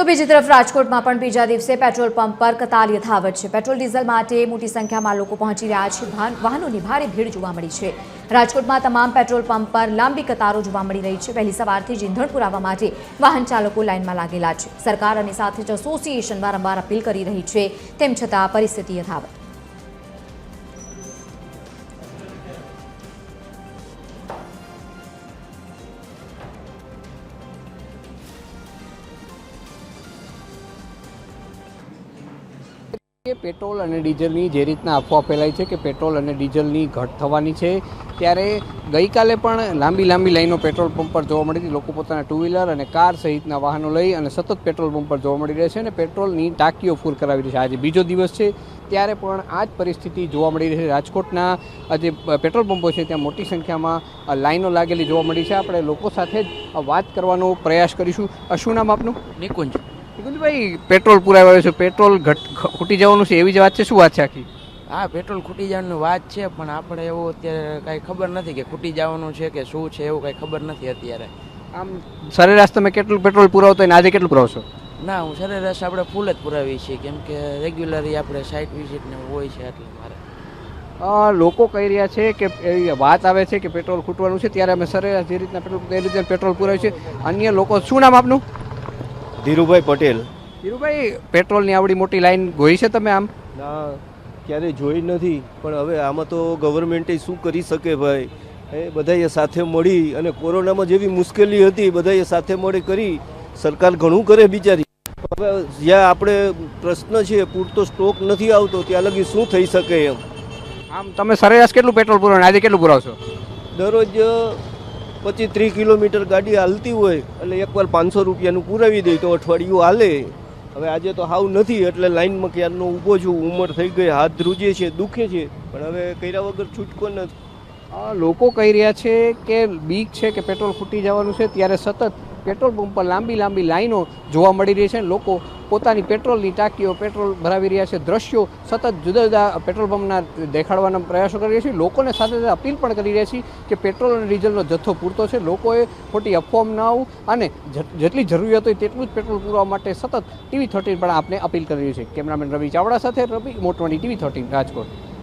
તો બીજી તરફ રાજકોટમાં પણ બીજા દિવસે પેટ્રોલ પંપ પર કતાર યથાવત છે। પેટ્રોલ ડીઝલ માટે મોટી સંખ્યામાં લોકો પહોંચી રહ્યા છે। વાહનોની ભારે ભીડ જોવા મળી છે। રાજકોટમાં તમામ પેટ્રોલ પંપ પર લાંબી કતારો જોવા મળી રહી છે। વહેલી સવારથી જ ઈંધણ પુરાવા માટે વાહન ચાલકો લાઇનમાં લાગેલા છે। સરકાર અને સાથે જ એસોસિએશન વારંવાર અપીલ કરી રહી છે, તેમ છતાં પરિસ્થિતિ યથાવત। પેટ્રોલ અને ડીઝલની જે રીતના અફવા ફેલાઈ છે કે પેટ્રોલ અને ડીઝલની ઘટ થવાની છે, ત્યારે ગઈકાલે પણ લાંબી લાઈનો પેટ્રોલ પંપ પર જોવા મળી હતી। લોકો પોતાના ટુ વ્હીલર અને કાર સહિતના વાહનો લઈ અને સતત પેટ્રોલ પંપ પર જોવા મળી રહે છે અને પેટ્રોલની ટાંકીઓ ફૂલ કરાવી રહી છે। આજે બીજો દિવસ છે, ત્યારે પણ આ જ પરિસ્થિતિ જોવા મળી રહી છે। રાજકોટના જે પેટ્રોલ પંપો છે ત્યાં મોટી સંખ્યામાં લાઈનો લાગેલી જોવા મળી છે। આપણે લોકો સાથે જ વાત કરવાનો પ્રયાસ કરીશું। શું નામ આપનું? નિકુંજ। ભાઈ, પેટ્રોલ પુરાવ્યું છે, પેટ્રોલ ખૂટી જવાનું છે, એવી જ વાત છે? શું વાત છે આખી? હા, પેટ્રોલ ખૂટી જવાની વાત છે, પણ આપણે એવું અત્યારે કાંઈ ખબર નથી કે ખૂટી જવાનું છે કે શું છે, એવું કાંઈ ખબર નથી અત્યારે। આમ સરેરાશ તમે કેટલું પેટ્રોલ પુરાવતો હોય ને આજે કેટલું પુરાવશો? ના, હું સરેરાશ આપણે ફૂલ જ પુરાવી છીએ, કેમ કે રેગ્યુલરી આપણે સાઇટ વિઝિટ ને હોય છે એટલે મારે। લોકો કહી રહ્યા છે કે એવી વાત આવે છે કે પેટ્રોલ ખૂટવાનું છે, ત્યારે અમે સરેરાશ જે રીતના પેટ્રોલ પુરાવ્યું છે। અન્ય લોકો, શું નામ આપનું? ધીરુભાઈ પટેલ। ધીરુભાઈ, પેટ્રોલની આવડી મોટી લાઈન જોઈ છે તમે? આમ ના, ક્યારેય જોઈ નથી, પણ હવે આમાં તો ગવર્મેન્ટે શું કરી શકે ભાઈ? બધાએ સાથે મળી અને કોરોનામાં જેવી મુશ્કેલી હતી, બધાએ સાથે મળી કરી, સરકાર ઘણું કરે બિચારી। હવે જ્યાં આપણે પ્રશ્ન છે પૂરતો સ્ટોક નથી આવતો, ત્યાં લગી શું થઈ શકે એમ? આમ તમે સરેરાશ કેટલું પેટ્રોલ પુરાવો આજે કેટલું પુરાવશો? દરરોજ 25-30 કિલોમીટર ગાડી હાલતી હોય એટલે એકવાર 500 રૂપિયાનું પુરાવી દે તો અઠવાડિયું હાલે। હવે આજે તો હાવ નથી, એટલે લાઈનમાં ક્યારનો ઊભો છું। ઉંમર થઈ ગઈ, હાથ ધ્રુજે છે, દુખે છે, પણ હવે કર્યા વગર છૂટકો નથી। લોકો કહી રહ્યા છે કે બીક છે કે પેટ્રોલ ખૂટી જવાનું છે, ત્યારે સતત પેટ્રોલ પંપ પર લાંબી લાઈનો જોવા મળી રહી છે। લોકો પોતાની પેટ્રોલની ટાંકીઓ પેટ્રોલ ભરાવી રહ્યા છે। દ્રશ્યો સતત જુદા જુદા પેટ્રોલ પંપના દેખાડવાના પ્રયાસો કરી રહ્યા છીએ। લોકોને સાથે સાથે અપીલ પણ કરી રહ્યા છીએ કે પેટ્રોલ અને ડીઝલનો જથ્થો પૂરતો છે, લોકોએ ખોટી અફવાઓમાં ન આવવું અને જેટલી જરૂરિયાત હોય તેટલું જ પેટ્રોલ પૂરવા માટે સતત TV13 પણ આપને અપીલ કરી રહ્યું છે। કેમેરામેન રવિ ચાવડા સાથે રવિ મોટવાણી, TV13 રાજકોટ।